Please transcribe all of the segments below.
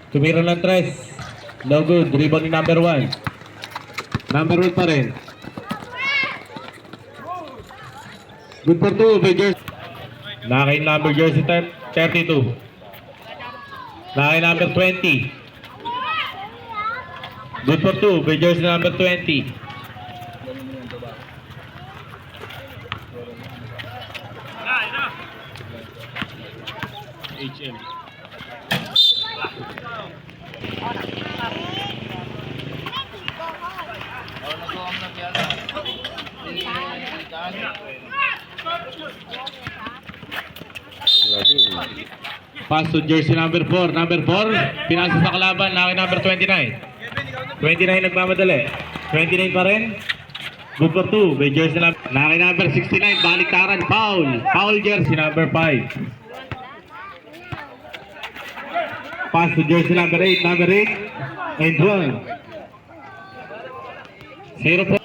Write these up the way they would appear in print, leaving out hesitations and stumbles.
Tumira ng tres. No good. Rebound ni number 1. Number 1 pa rin. Good for 2 by jersey. Nakain number jersey 32. Nakain number 20. Good for 2 by jersey number 20. HM. Pass to jersey number 4. Number 4, pinasa sa kalaban. Naki number 29. 29 nagmamadali. 29 pa rin. Good for 2. By jersey number. Naki number 69. Baliktaran. Foul. Foul jersey number 5. Pass to jersey number 8. Number 8. And 1. 0 po.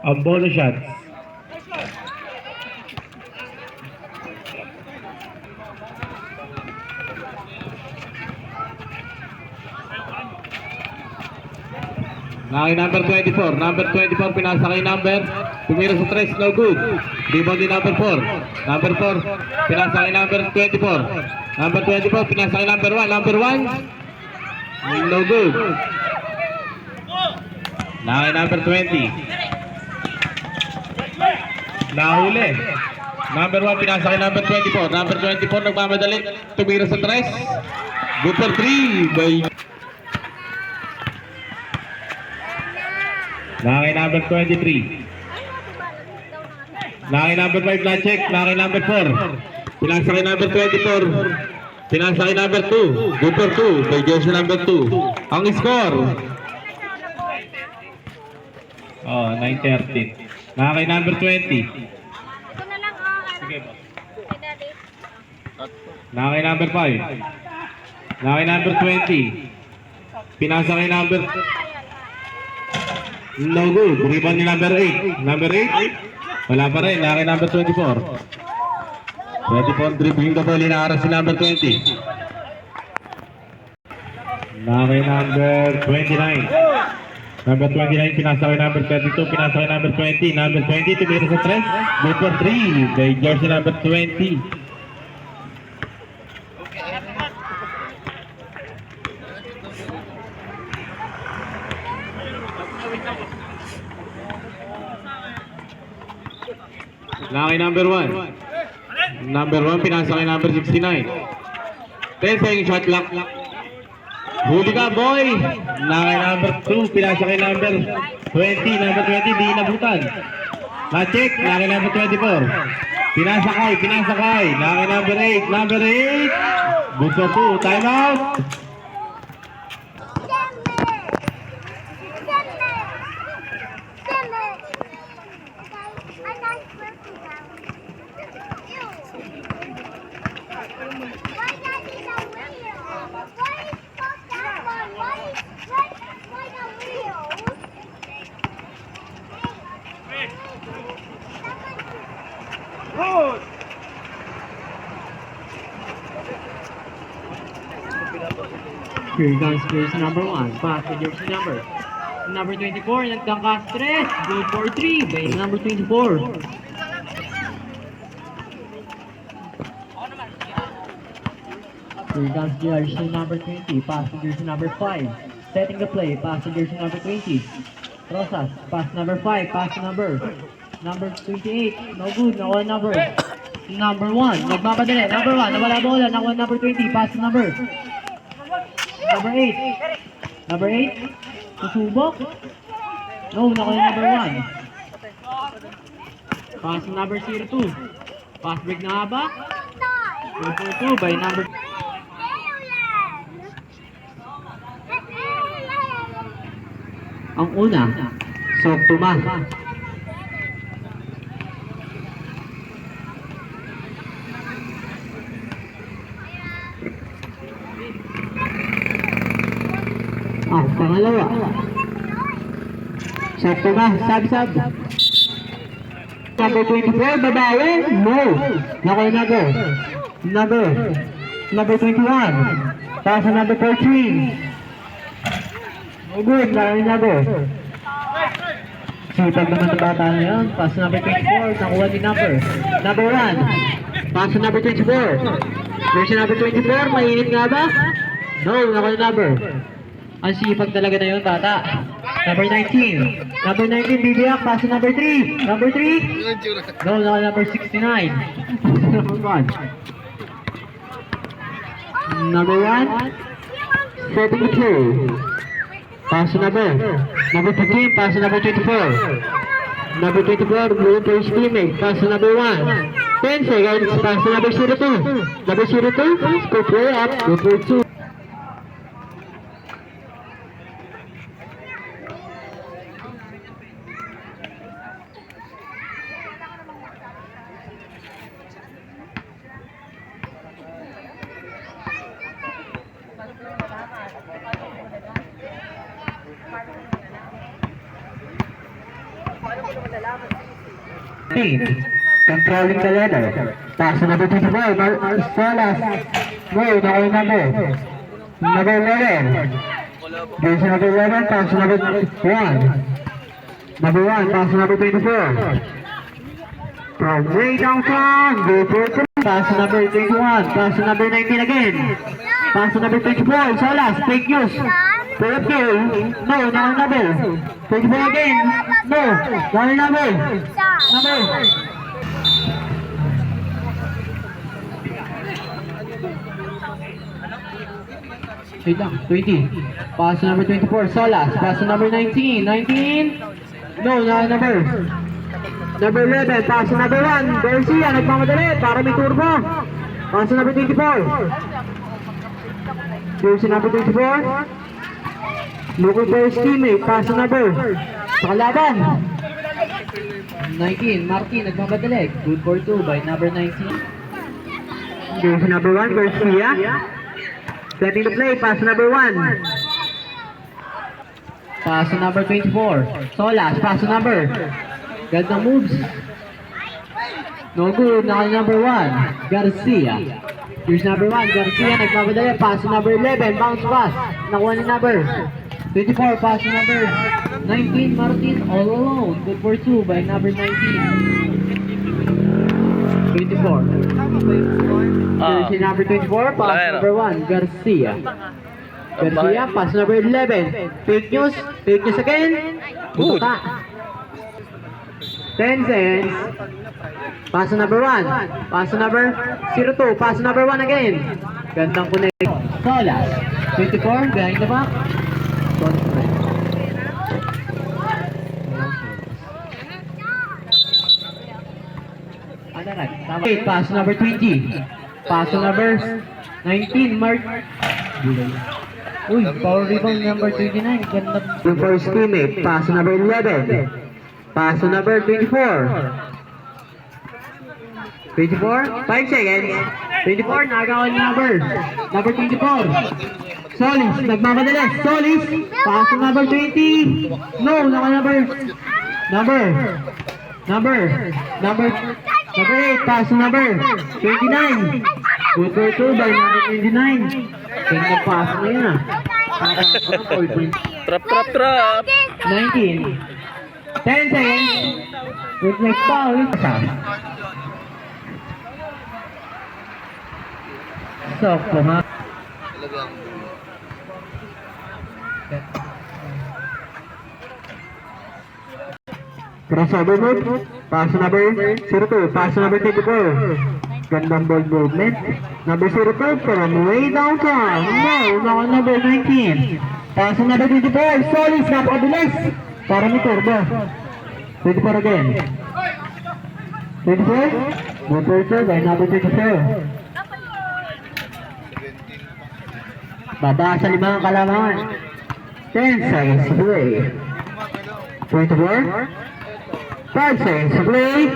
Ang bolo shots. Naki number 24. Number 24 pinasa kay number. Tumira sa 3. No good. Rebound din number 4. Number 4 pinasa kay number 24. Number 24 pinasa kay number 1. Number 1 no good. Naki number 20. Nahuli. Number 1 pinasa kay number 24. Number 24 nagmamadali. Tumira sa 3. Good for 3 by Naki number 23. Naki number 5 na check. Naki number 4. Pinasa kay number 24. Pinasa kay number 2. Good for 2. By jersey number 2. Ang score. 9-13. Naki number 20. Sige ba? Naki number 5. Naki number 20. Pinasa kay number no good. Rebound ni number 8. Number 8. Wala pa rin. Naki number 24. 24 dribbling the ball. Inaaras si number 20. Naki number 29. Number 29. Pinasa kay number 32. Pinasa kay number 20. Number 20. Tumira sa 3. Good for 3. By jersey number 20. Naki number 1. Number 1 pinasa kay number 69. 10 saying shot clock. Huli ka boy. Naki number 2 pinasa kay number 20. Number 20 di inabutan. Na-check. Naki number 24. Pinasa kay. Naki number 8. Number 8. Good for 2. Time out. Here comes jersey number 1. Pass to jersey number 24. Nagtangka stress. Good for 3 by number 24. Here comes jersey number 20. Pass to jersey number 5. Setting the play. Pass to jersey number 20. Rosas. Pass number 5. Pass to number 28. No good. Nakuha number 1. Nagmamadali. Number 1. Nawala bola. Nakuha number 20. Pass to number 8. Number 8. Susubok. No. Nakuha number 1. Pass to number 02. Pass break na haba. 2 by number ang una, Sok Tuma. Pangalawa. Sok Tuma, sab-sab. Number 24, babae? No. Nakoy na go. Number 21. pass to number 14. No good, number. Sipag naman ng bata na yun. Pass to number 24, nakuha ni number. Number 1, pass to number 24. Version number 24, mainit nga ba? No, nakuha ni number. Ang sipag talaga na yun, bata. Number 19. Number 19, Bibiak, pass to number 3. Number 3. No, number 69. Number 1. Number 1. Setting the play. Pass to number 15, pass to number 24. Number 24, blue for his teammate. Pass to number 1. 10 seconds, pass to number 02. Number 02, scope way up, go for 2. Controlling the ladder. Pass to number 25. Salas. No, no number. Number 11. There's number 11. Pass to number 1. Number 1. Pass to number 24. From way downtown. Go for it. Pass to number 21. Pass to number 19 again. Pass to number 24. Salas. Fake news. Third kill. No, no number. 24 again. No, no number. Number. Wait lang, 20. Pass to number 24, Solas. Pass to number 19. 19. No, no number. Number 11, pass to number 1. Garcia, nagmamadali para may turbo. Pass to number 24. Here's the number 24. Looking for his teammate. Pass to number. Sa kalaban. 19, Martin, nagmamadali. Good for 2 by number 19. Here's the number 1, Garcia. Setting the play, pass to number 1. Pass to number 24. Solas, pass to number. Gandang moves. No good, na number 1. Garcia. Here's number 1, Garcia, nagmamadali. Pass to number 11, bounce pass. Nakuha ni number 24, pass to number 19, Martin, all alone. Good for 2 by number 19. 24. Jersey number 24, pass number 1, Garcia. Garcia, pass number 11. Fake news again. Good. 10 seconds. Pass number 1. Pass number 02. Pass number 1 again. Gandang connect. Solas. 24, behind the back. Okay, pass number 20. Pass number 19, Mark. Uy, power rebound number 29. Ganda. For his teammate, pass number 11. Pass number 24. 24, 5 seconds. 24, nagawa ni number 24. Solis, nagmamadali. Solis, pass number 20. No, number 8, pass number 29. Good for 2 by number 29. Ganda pass na yun ah. Trap. 19. 10 seconds. Good next foul. So, ha? Crossover move. Pass number 02. Pass number 24. Gandang ball movement. Number 02 from way downtown. No, number 19. Pass number 24. Solis, napakabilis. Para may turbo. 24 again. 24. Motor by number 24. Baba sa limang kalamangan. 10 seconds to play. 24. 5 seconds to play.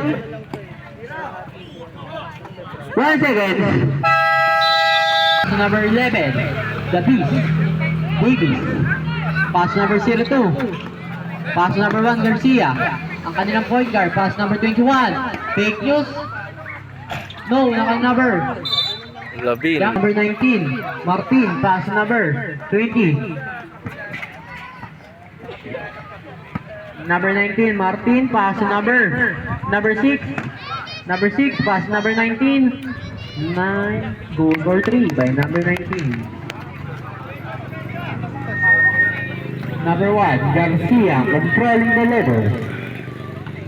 1 second. Pass number 11. The Beast. Davis. Pass number 02. Pass number 1, Garcia. Ang kanilang point guard. Pass number 21. Fake news. No, number Labil. Number 19, Martin, pass number 20. Number 19, Martin, pass number 6. Number 6, pass number 19. 9, goal for 3 by number 19. Number 1, Garcia, controlling the level.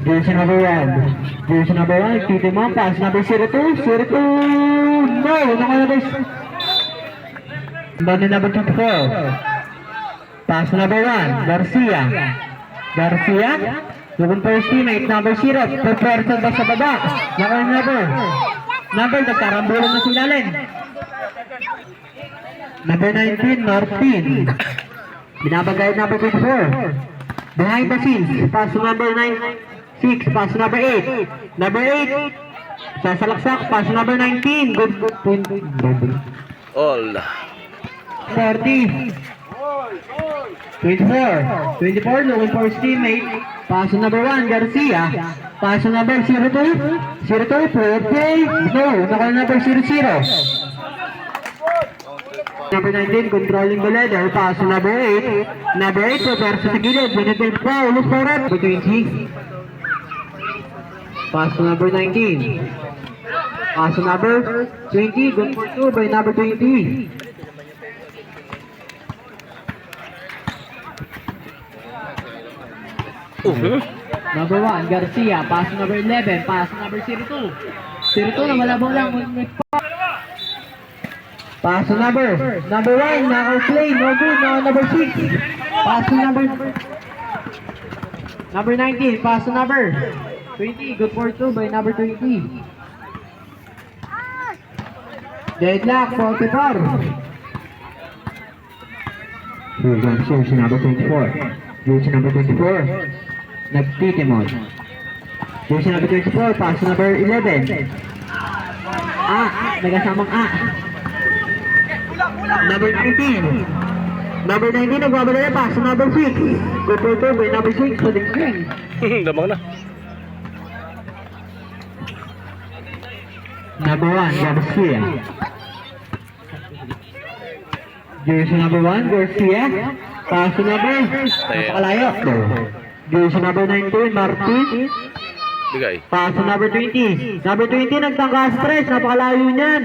Jersey number 1. Jersey number 1, Tito Mom, pass number 02. 02, no, nakalabas. Bani number 24. Pass number 1, Garcia. Garcia, looking for his teammate, number 0. Prepare ba sa baba? Number, nagkarambulan na sila Len. Number 19, Martin. Binabagay number 24. Behind the scenes, pass number 6, pass number 8. Number 8, sasalaksak, pass number 19. Good, 20. All. 40. 24, looking for his teammate. Pass number 1, Garcia. Pass number 02. 02, okay. No, nakal number 00. Number 19, controlling the leader. Pass number 8. Number 8, prepare sa gilid. Binitil pa, ulos pa rin. Number 20. Pass number 19. Pass number 20, good for 2 by number 20. Number 1, Garcia. Pass number 11. Pass number 02. 02 na malabong lang. Pass number 1. Naka-play. No good. No, number 6. Pass number 19. Pass number 20. Good for 2 by number 20. Deadlock. 44. Jersey number 24. Jersey number 24. Nagtitimod. Jersey number 24, pass number 11. Nagasamang Number 19. Number 19, nagbabala pass number 6. Good for 2 by number 6 sa dingding. Damang na. Number 1, Garcia. Jersey number 1, Garcia. Pass number, napakalayo. Jersey number 19, Martin. Bigay. Pass number 20. Number 20, nagtangka stress. Napakalayo niyan.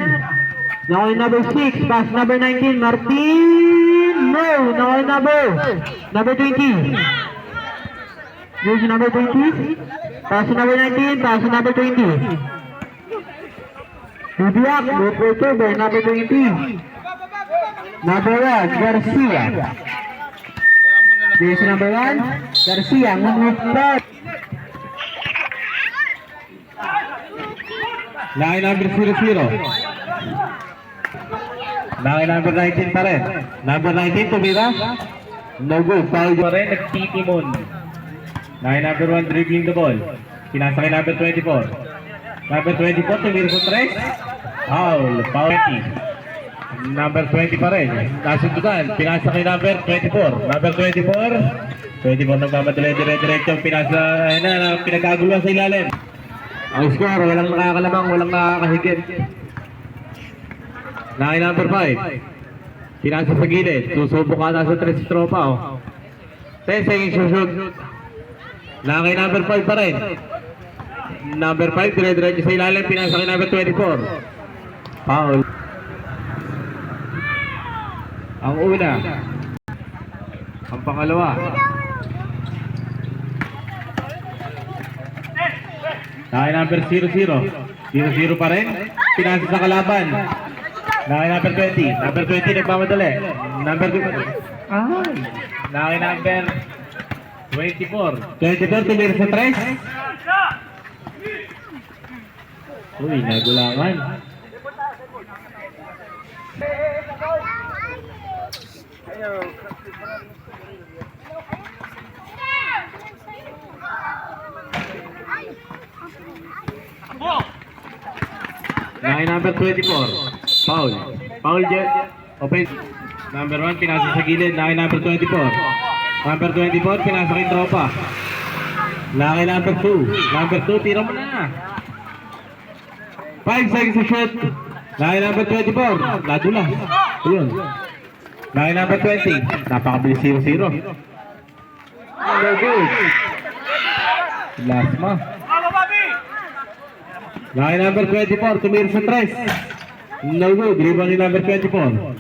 Nakay number 6. Pass number 19, Martin. No, nakay number 20. Jersey number 20. Pass number 19. Pass number 20. Bibiak, go for 2 by number 20. Number 1, Garcia. Jersey number 1, Garcia, ngunit pa. Line number 00. Line number 19 pa rin. Number 19, tumira. No good. Foul pa rin. Nagtitimon. Line number 1, dribbling the ball. Pinasa kay number 24. Number 24, tumira sa 3. Foul. Foul 20. Number 20 pa rin. Nasundutan. Pinasa kay number 24. Number 24. 24 nagmamadali. Dire-diretso. Pinasa. Ayun na. Pinagkaguluhan sa ilalim. Ang score. Walang nakakalabang. Walang nakakahigit. Line number 5. Pinasa sa gilid. Susubok ka na sa 3 si tropa. 10 seconds shoot. Line number 5 pa rin. Number 5. Dire-diretso sa ilalim. Pinasa kay number 24. Foul. Ang una. Ang pangalawa. Line number 00. 00 pa rin. Pinasa sa kalaban. Line number 20. Number 20 nagmamadali. Number 2. Line number 24. 24 tumira sa 3. Uy, nagulangan. Line number 24. Foul. Foul jet. Offense. Number 1 pinasa sa gilid. Line number 24. Number 24 pinasa kay tropa. Line number 2. Number 2 tira mo na. 5 seconds to shoot. Line number 24, nadula. Ayun. Line number 20, napakabilis 0-0. No good. Last ma. Line number 24, tumira sa 3. No good, rebound ni number 24.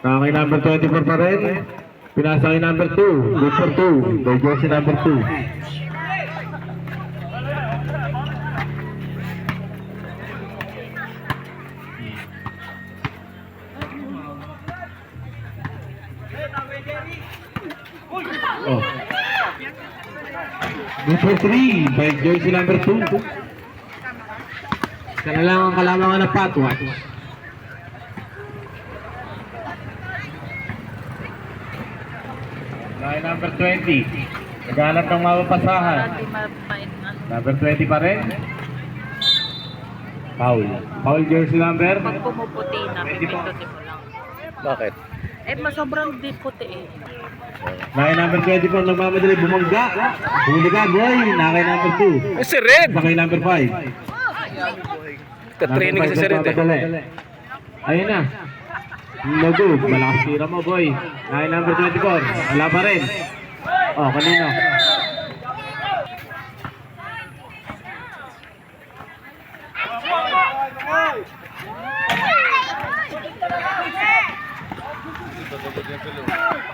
Kay number 24 pa rin. Pinasa kay number 2. Good for 2. By jersey number 2. Oh. Good for 3. By jersey number 2. Isa na lang ang kalamangan ng patwa. Line number 20. Naghanap ng mapapasahan. Number 20 pa rin. Foul. Foul jersey number. Pag pumuputi na, pipindutin mo lang. Bakit? Eh, masobrang di puti eh. Line number 20 po nagmamadali. Bumangga. Huli ka, boy. Nakay number 2. Eh, si Red! Nakay number 5. Ka-training kasi si Red eh. Ayun na. No good. Malakas tira mo, boy. Line number 24. Wala pa rin. Oh, kanino?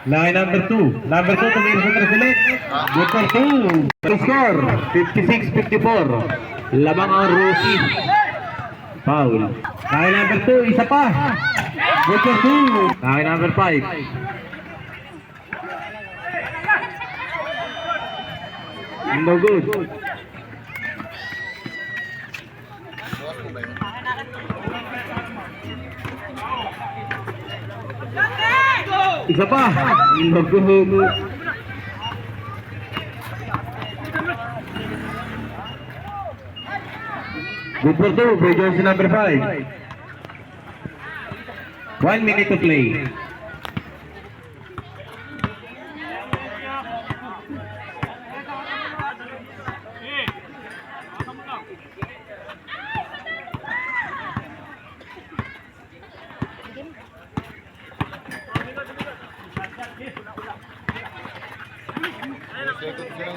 Line number 2. Number 2, tumira sa Trasilit. Good for 2. The score, 56-54. Lamang ang rookie. Foul. Line number 2, isa pa. Good for 2. Line number 5. No good. Isa pa. No good. Good for 2. By jersey number 5. 1 minute to play.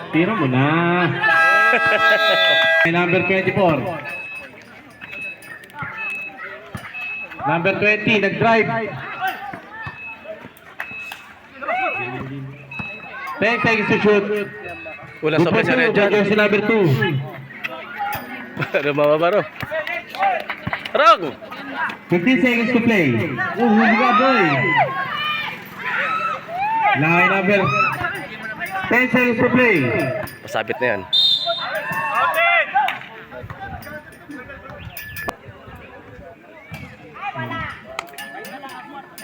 Tira mo na. Number 24. Number 20, nag-drive. 10 seconds to shoot. Wala sa pa si Red dyan. Jersey number 2. Ano mababaro? Rog! 15 seconds to play. Oh, huli ka, boy. Line number 10 seconds to play. Masabit na yan.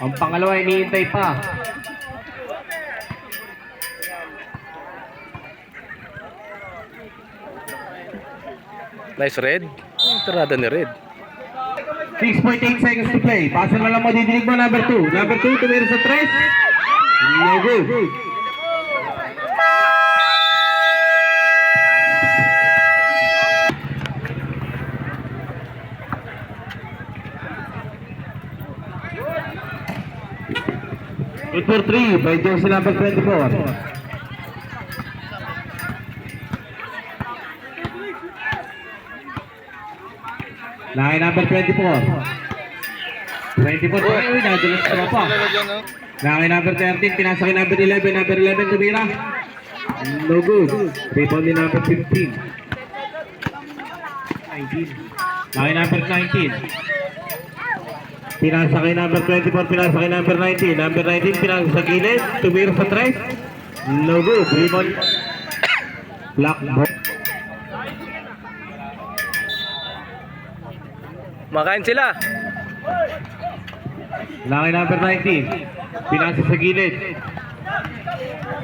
Ang pangalawa, iniintay pa. Nice Red. Tarada ni Red. 6.8 seconds to play. Pasa na lang mo, didinig mo number 2. Number 2, tumira sa 3. No good. Good for 3 by jersey number 24. Line number 24. 24 pa rin. Uy, nadulas ka pa. Line number 13. Pinasa kay number 11. Number 11 tumira. No good. Rebound ni number 15. 19. Line number 19. Pinasa kay number 24, pinasa kay number 19. Number 19, pinasa sa gilid. Tumira sa 3. No good. Rebound. Black ball. Makain sila. Laki number 19. Pinasa sa gilid.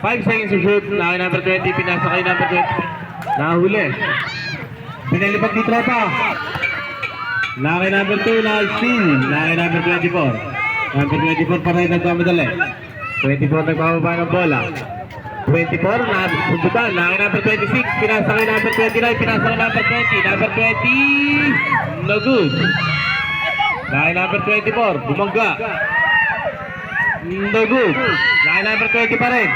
5 seconds to shoot. Laki number 20. Pinasa kay number 20. Nahuli. Pinalipag ni tropa. Laki number 2 na steal. Laki number 24. Number 24 pa rin nagmamadali. 24 nagbababa ng bola. 24, nasundutan. Laki number 26, pinasa kay number 29, pinasa kay number 20. Number 20, no good. Laki number 24, bumangga. No good. Laki number 20 pa rin.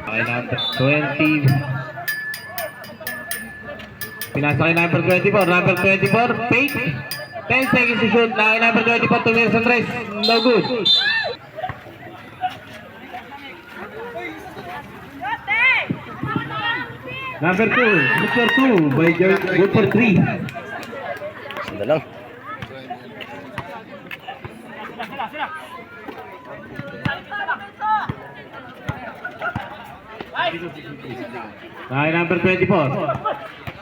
Laki number 20. Pinasa kay number 24. Number 24, fake. 10 seconds to shoot. Laki number 24, tumira sa tres. No good. Number 2, Mr. 2, by good for 3. Sanda lang. Laki number 24.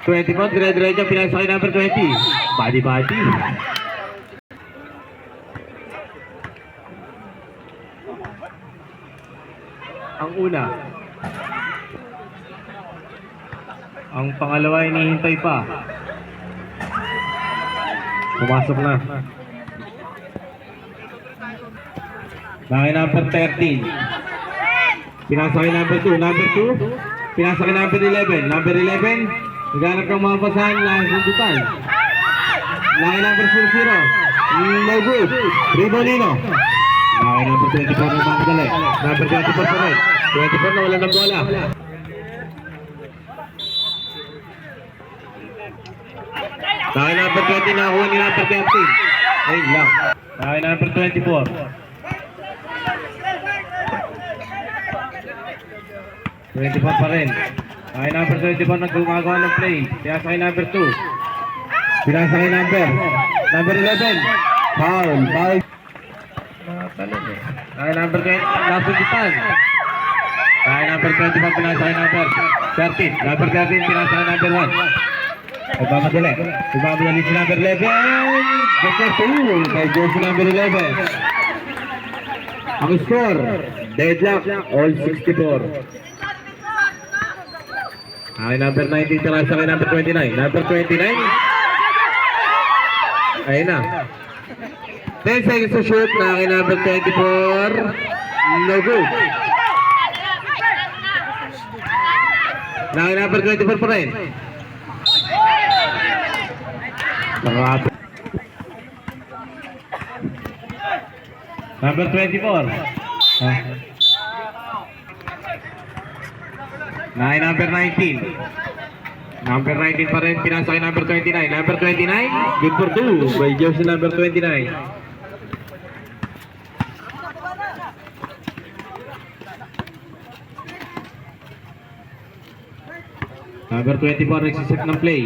24, dire-diretso, pinasa kay number 20. Body. Ang una. Ang pangalawa hinihintay pa. Pumasok na. Laki number 13. Pinasa kay number 2. Number 2, pinasa kay number 11. Number 11, naghanap ng mga pasahan na sundutan. Laki number 00. No good. Ribolino. Laki number 24 na mga dali. Number 24 pa rin. 24 na wala ng bola. Laki number 20 na kuha ni number 13. Ayun lang. Laki number 24. 24 pa rin. Laki number 24 na gumagawa ng play. Pinasa kay number 2. Pinasa kay number 11. Foul. Laki number 20. Nasundutan. Laki number 25. Pinasa kay number 13. Number 13. Pinasa kay number 1. Nagmamadali si number 11. Vector 2 kay jersey number 11. Ang score, deadlock, all 64. Ay, number 19 tarasa kay number 29. Number 29. Ayun na. 10 seconds to shoot na kay number 24. No good. Na kay number 24 pa rin. Number 24. Number 19. Number 19 pa rin, pinasa kay number 29. Number 29, good for 2 by jersey number 29. Number 24, nagsisip ng play.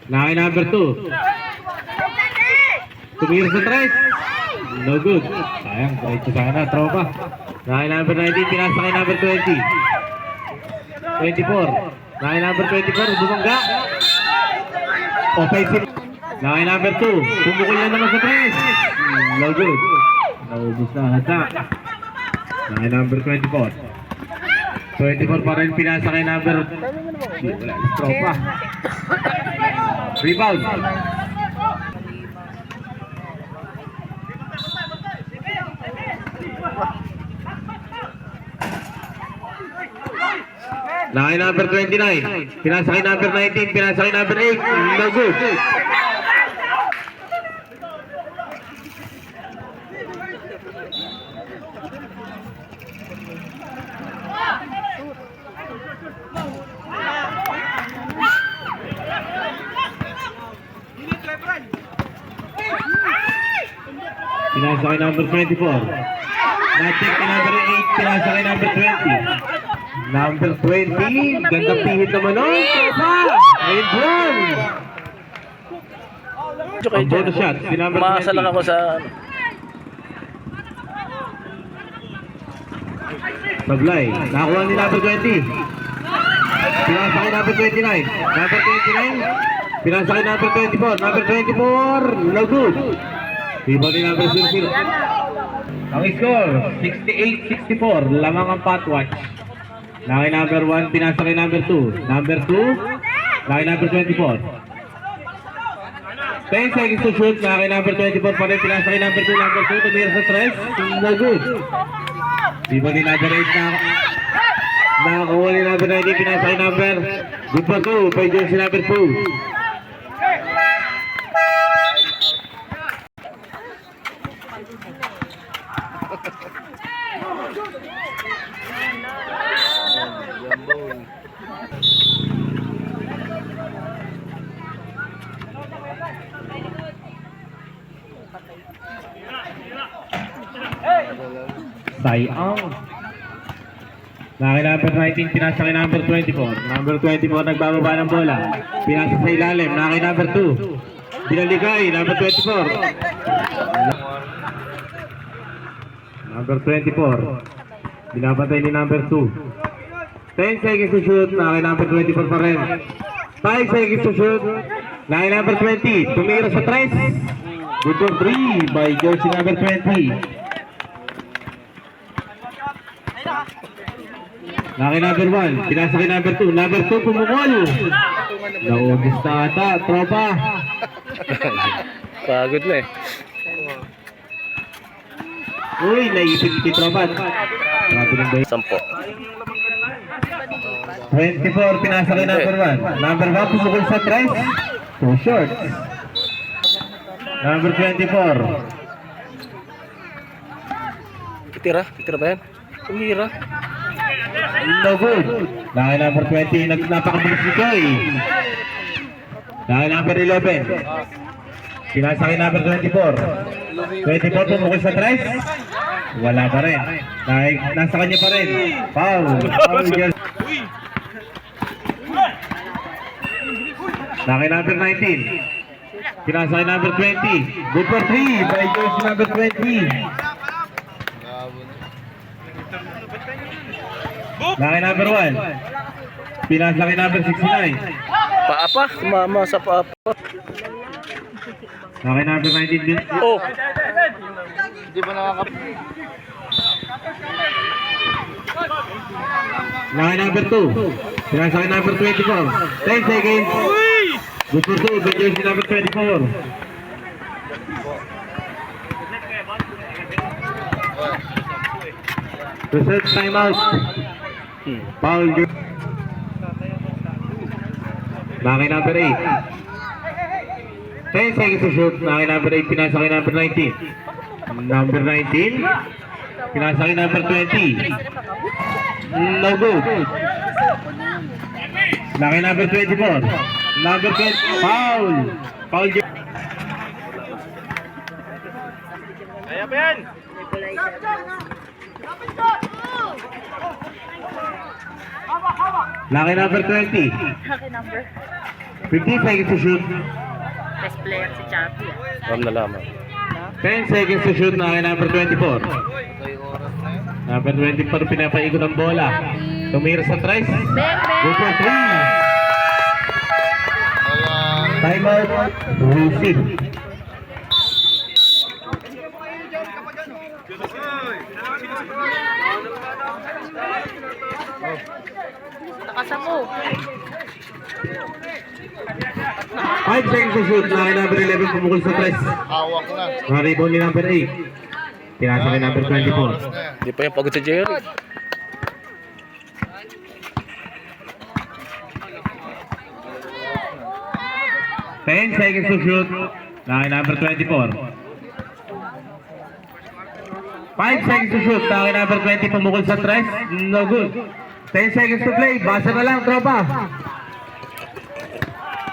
Laki number 2. Tumira sa tres. No good. Sayang, kahit ko sana, tropa. Laki number 19, pinasa kay number 20. 24. Laki number 24, bumangga. Offensive. Laki number 2, pumukul na naman sa tres. No good. Naubos na hata. Laki number 24. 24 pa rin, pinasa kay number. Wala, tropa. Rebound. Laki number 29. Pinasa kay number 19. Pinasa kay number 8. No good. Pinasa kay number 24. Na-check kay number 8. Pinasa kay number 20. Number 20. Gandang pihit naman nun. Ayun doon. Ang bonus shot. Si number 20. Umaasa lang ako sa... Sablay. Nakakuha ni number 20. Pinasa kay number 29. Number 29. Pinasa kay number 24. Number 24. No good. Iba ni number 00. Ang score, 68-64. Lamang ang pot watch. Laki number 1, pinasa kay number 2. Number 2, laki number 24. 10 seconds to shoot. Na kay number 24 pa rin. Pinasa kay number 2. Number 2. Tumira sa 3. No good. Di ba nilabarate na nakakuha ni number 19. Pinasa kay number. Good pa 2. Pwede yun si number 2. Sayang. Nakay number 19, pinasa kay number 24. Number 24 nagbababa ng bola. Pinasa sa ilalim, nakay number 2. Binaligay, number 24. Number 24. Binapatay ni number 2. 10 seconds to shoot, nakay number 24 pa rin. 5 seconds to shoot, nakay number 20. Tumira sa 3. Good for 3 by jersey number 20. Laki number 1, pinasa kay number 2. Number 2 pumukol. Naugis na ata, tropa. Pagod na eh. Uy, naipit si tropa. Grabe ng bayo. 10. 24, pinasa kay number 1. Number 1 pumukol sa 3. Too short. Number 24. Titira ba yan? Tumira. No good. Laki number 20, napakabilis ni Joy. Laki number 11. Pinasa kay number 24. 24 pumukol sa 3. Wala pa rin. Nasa kanya pa rin. Foul. Foul girl. Laki number 19. Pinasa kay number 20. Good for 3 by jersey number 20. Laki number 1. Pinasa kay number 69. Paapa. Sumama sa paapa. Laki number 19 din. Oh. Laki number 2. Pinasa kay number 24. 10 seconds. Good for 2 by jersey number 24. Reset timeout. Foul. Laki number 8. 10 seconds to shoot. Laki number 8. Pinasa kay number 19. Number 19. Pinasa kay number 20. No good. Laki number 24. Number 20. Foul. Foul. Kaya ba yan? Laki number 20. Laki number. 15 seconds to shoot. Best player si Chappie. Alam na lamang. 10 seconds to shoot na kay number 24. Number 24 pinapaikot ang bola. Tumira sa 3. Good for 3. Timeout. Receive. Nakasapo. 5 seconds to shoot na kay number 11 pumukol sa 3. Hawak na. Na-rebound ni number 8. Pinasa kay number 24. Hindi pa yung pagod sa Jerry. Ten seconds to shoot na kay number 24. 5 seconds to shoot na kay number 20 pumukol sa 3. No good. 10 seconds to play. Basa na lang, tropa.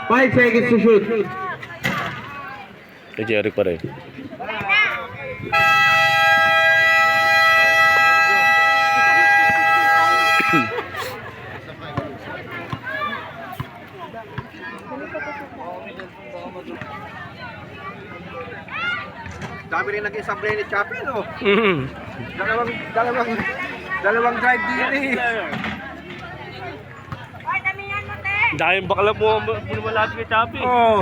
5 seconds to shoot. Kay Jerry pa rin. Dami rin naging sablay ni Chappie, no? Mhm. Dalawang drive din eh. Dahil bakla po malapit kay Chappie. Oh.